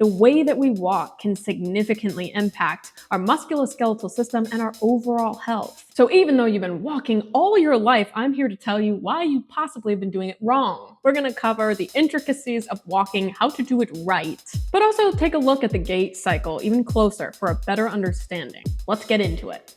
The way that we walk can significantly impact our musculoskeletal system and our overall health. So even though you've been walking all your life, I'm here to tell you why you possibly have been doing it wrong. We're going to cover the intricacies of walking, how to do it right, but also take a look at the gait cycle even closer for a better understanding. Let's get into it.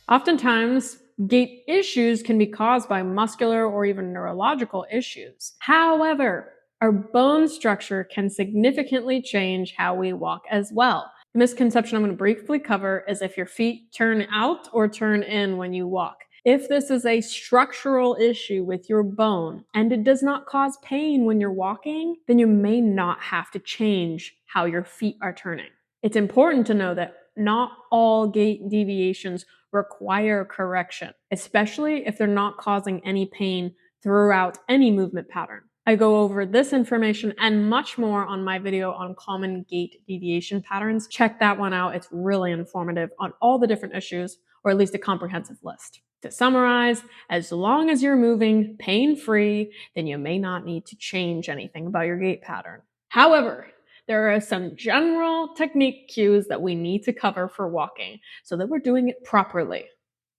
Oftentimes, gait issues can be caused by muscular or even neurological issues. However, our bone structure can significantly change how we walk as well. The misconception I'm going to briefly cover is if your feet turn out or turn in when you walk. If this is a structural issue with your bone and it does not cause pain when you're walking, then you may not have to change how your feet are turning. It's important to know that not all gait deviations require correction, especially if they're not causing any pain throughout any movement pattern. I go over this information and much more on my video on common gait deviation patterns. Check that one out. It's really informative on all the different issues, or at least a comprehensive list. To summarize, as long as you're moving pain-free, then you may not need to change anything about your gait pattern. However, there are some general technique cues that we need to cover for walking so that we're doing it properly.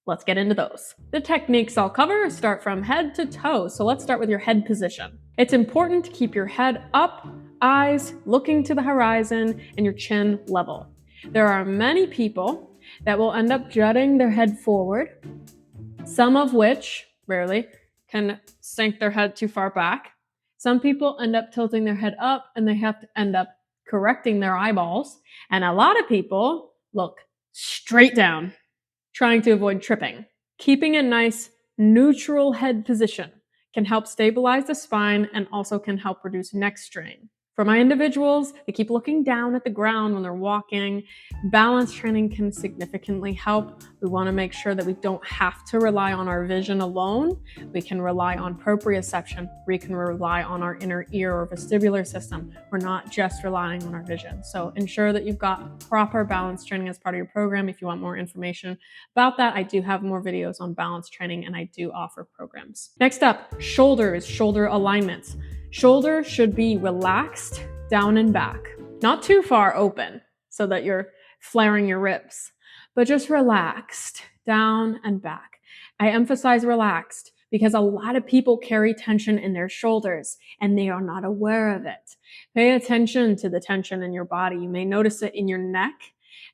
Let's get into those. The techniques I'll cover start from head to toe, so let's start with your head position. It's important to keep your head up, eyes looking to the horizon, and your chin level. There are many people that will end up jutting their head forward, some of which, rarely, can sink their head too far back. Some people end up tilting their head up and they have to end up correcting their eyeballs. And a lot of people look straight down, trying to avoid tripping. Keeping a nice neutral head position can help stabilize the spine and also can help reduce neck strain. For my individuals, they keep looking down at the ground when they're walking. Balance training can significantly help. We want to make sure that we don't have to rely on our vision alone. We can rely on proprioception. We can rely on our inner ear or vestibular system. We're not just relying on our vision. So ensure that you've got proper balance training as part of your program. If you want more information about that, I do have more videos on balance training and I do offer programs. Next up, shoulders, shoulder alignments. Shoulders should be relaxed down and back, not too far open so that you're flaring your ribs, but just relaxed down and back. I emphasize relaxed because a lot of people carry tension in their shoulders and they are not aware of it. Pay attention to the tension in your body. You may notice it in your neck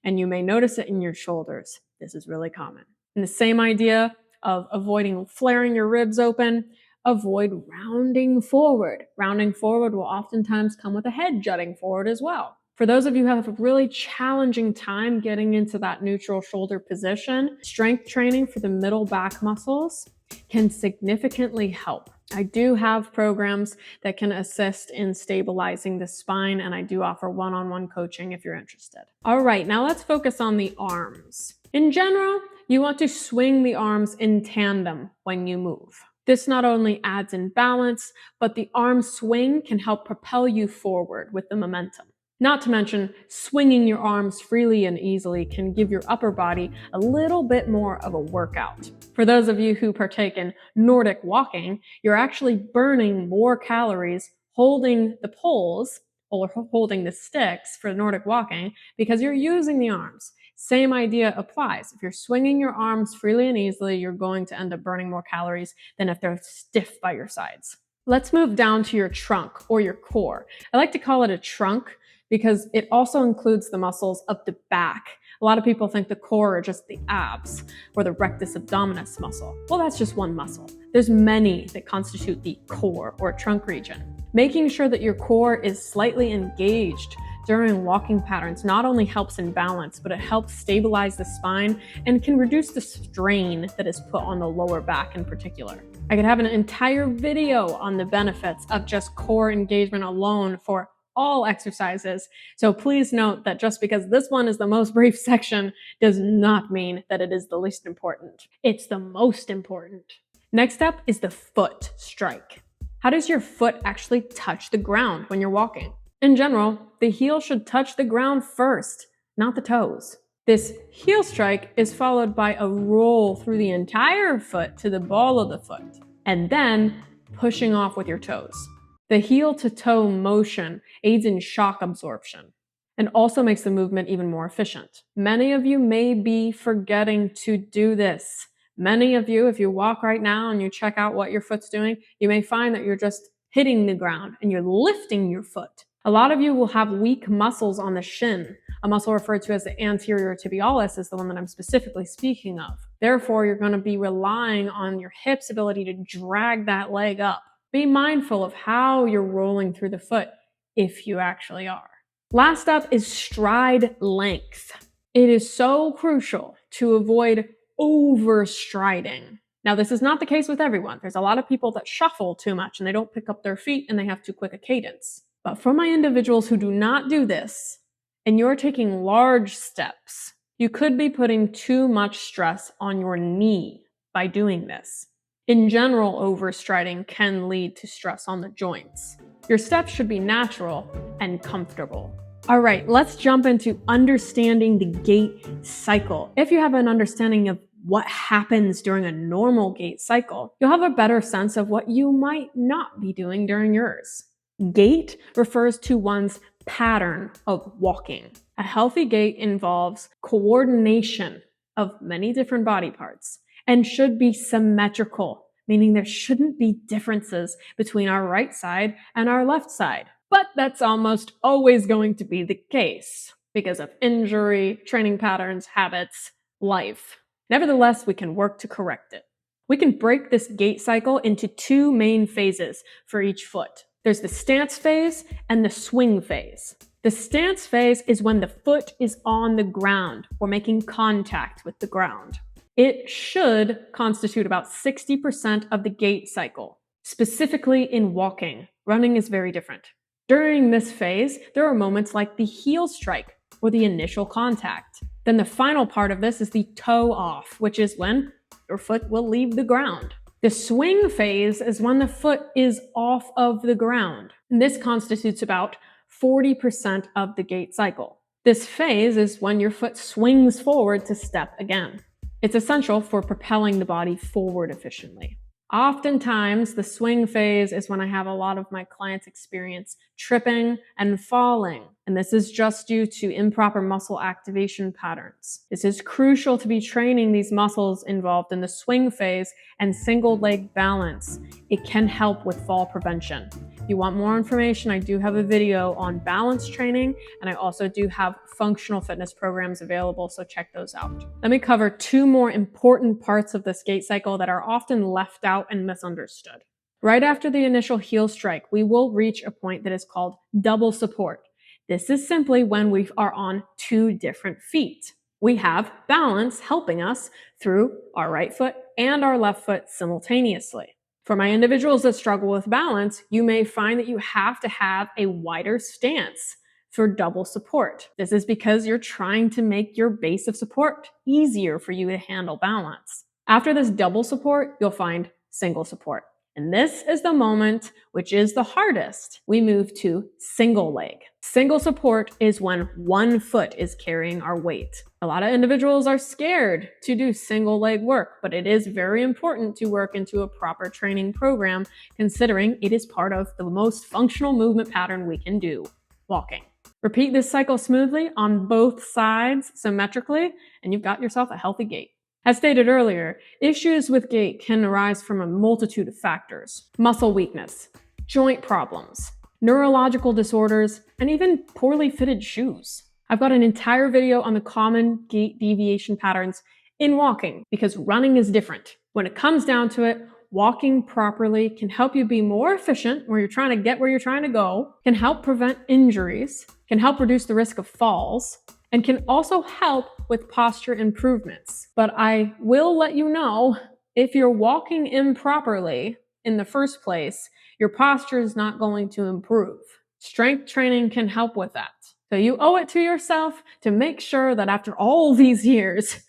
and you may notice it in your shoulders. This is really common. And the same idea of avoiding flaring your ribs open. Avoid rounding forward. Rounding forward will oftentimes come with a head jutting forward as well. For those of you who have a really challenging time getting into that neutral shoulder position, strength training for the middle back muscles can significantly help. I do have programs that can assist in stabilizing the spine, and I do offer one-on-one coaching if you're interested. All right, now let's focus on the arms. In general, you want to swing the arms in tandem when you move. This not only adds in balance, but the arm swing can help propel you forward with the momentum. Not to mention, swinging your arms freely and easily can give your upper body a little bit more of a workout. For those of you who partake in Nordic walking, you're actually burning more calories holding the poles or holding the sticks for Nordic walking because you're using the arms. Same idea applies. If you're swinging your arms freely and easily, you're going to end up burning more calories than if they're stiff by your sides. Let's move down to your trunk or your core. I like to call it a trunk because it also includes the muscles of the back. A lot of people think the core are just the abs or the rectus abdominis muscle. Well, that's just one muscle. There's many that constitute the core or trunk region. Making sure that your core is slightly engaged during walking patterns not only helps in balance, but it helps stabilize the spine and can reduce the strain that is put on the lower back in particular. I could have an entire video on the benefits of just core engagement alone for all exercises. So please note that just because this one is the most brief section does not mean that it is the least important. It's the most important. Next up is the foot strike. How does your foot actually touch the ground when you're walking? In general, the heel should touch the ground first, not the toes. This heel strike is followed by a roll through the entire foot to the ball of the foot, and then pushing off with your toes. The heel to toe motion aids in shock absorption and also makes the movement even more efficient. Many of you may be forgetting to do this. Many of you, if you walk right now and you check out what your foot's doing, you may find that you're just hitting the ground and you're lifting your foot. A lot of you will have weak muscles on the shin. A muscle referred to as the anterior tibialis is the one that I'm specifically speaking of. Therefore, you're going to be relying on your hip's ability to drag that leg up. Be mindful of how you're rolling through the foot if you actually are. Last up is stride length. It is so crucial to avoid overstriding. Now, this is not the case with everyone. There's a lot of people that shuffle too much and they don't pick up their feet and they have too quick a cadence. But for my individuals who do not do this, and you're taking large steps, you could be putting too much stress on your knee by doing this. In general, overstriding can lead to stress on the joints. Your steps should be natural and comfortable. All right, let's jump into understanding the gait cycle. If you have an understanding of what happens during a normal gait cycle, you'll have a better sense of what you might not be doing during yours. Gait refers to one's pattern of walking. A healthy gait involves coordination of many different body parts and should be symmetrical, meaning there shouldn't be differences between our right side and our left side. But that's almost always going to be the case because of injury, training patterns, habits, life. Nevertheless, we can work to correct it. We can break this gait cycle into two main phases for each foot. There's the stance phase and the swing phase. The stance phase is when the foot is on the ground or making contact with the ground. It should constitute about 60% of the gait cycle, specifically in walking. Running is very different. During this phase, there are moments like the heel strike or the initial contact. Then the final part of this is the toe off, which is when your foot will leave the ground. The swing phase is when the foot is off of the ground. And this constitutes about 40% of the gait cycle. This phase is when your foot swings forward to step again. It's essential for propelling the body forward efficiently. Oftentimes, the swing phase is when I have a lot of my clients experience tripping and falling, and this is just due to improper muscle activation patterns. This is crucial to be training these muscles involved in the swing phase and single leg balance. It can help with fall prevention. If you want more information, I do have a video on balance training, and I also do have functional fitness programs available, so check those out. Let me cover two more important parts of this gait cycle that are often left out and misunderstood. Right after the initial heel strike, we will reach a point that is called double support. This is simply when we are on two different feet. We have balance helping us through our right foot and our left foot simultaneously. For my individuals that struggle with balance, you may find that you have to have a wider stance for double support. This is because you're trying to make your base of support easier for you to handle balance. After this double support, you'll find single support. And this is the moment, which is the hardest. We move to single leg. Single support is when one foot is carrying our weight. A lot of individuals are scared to do single leg work, but it is very important to work into a proper training program, considering it is part of the most functional movement pattern we can do, walking. Repeat this cycle smoothly on both sides symmetrically, and you've got yourself a healthy gait. As stated earlier, issues with gait can arise from a multitude of factors: muscle weakness, joint problems, neurological disorders, and even poorly fitted shoes. I've got an entire video on the common gait deviation patterns in walking because running is different. When it comes down to it, walking properly can help you be more efficient where you're trying to get where you're trying to go, can help prevent injuries, can help reduce the risk of falls, and can also help with posture improvements. But I will let you know, if you're walking improperly in the first place, your posture is not going to improve. Strength training can help with that. So you owe it to yourself to make sure that after all these years,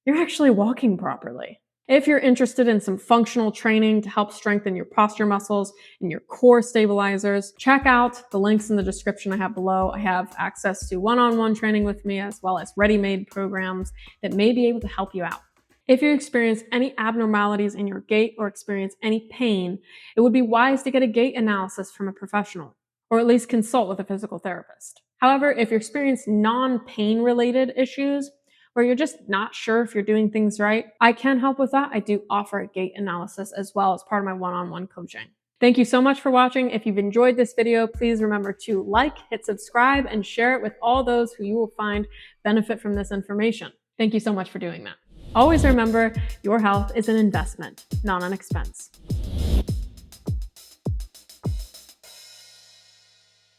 you're actually walking properly. If you're interested in some functional training to help strengthen your posture muscles and your core stabilizers, check out the links in the description I have below. I have access to one-on-one training with me as well as ready-made programs that may be able to help you out. If you experience any abnormalities in your gait or experience any pain, it would be wise to get a gait analysis from a professional, or at least consult with a physical therapist. However, if you experience non-pain related issues, where you're just not sure if you're doing things right, I can help with that. I do offer a gait analysis as well as part of my one-on-one coaching. Thank you so much for watching. If you've enjoyed this video, please remember to like, hit subscribe, and share it with all those who you will find benefit from this information. Thank you so much for doing that. Always remember, your health is an investment, not an expense.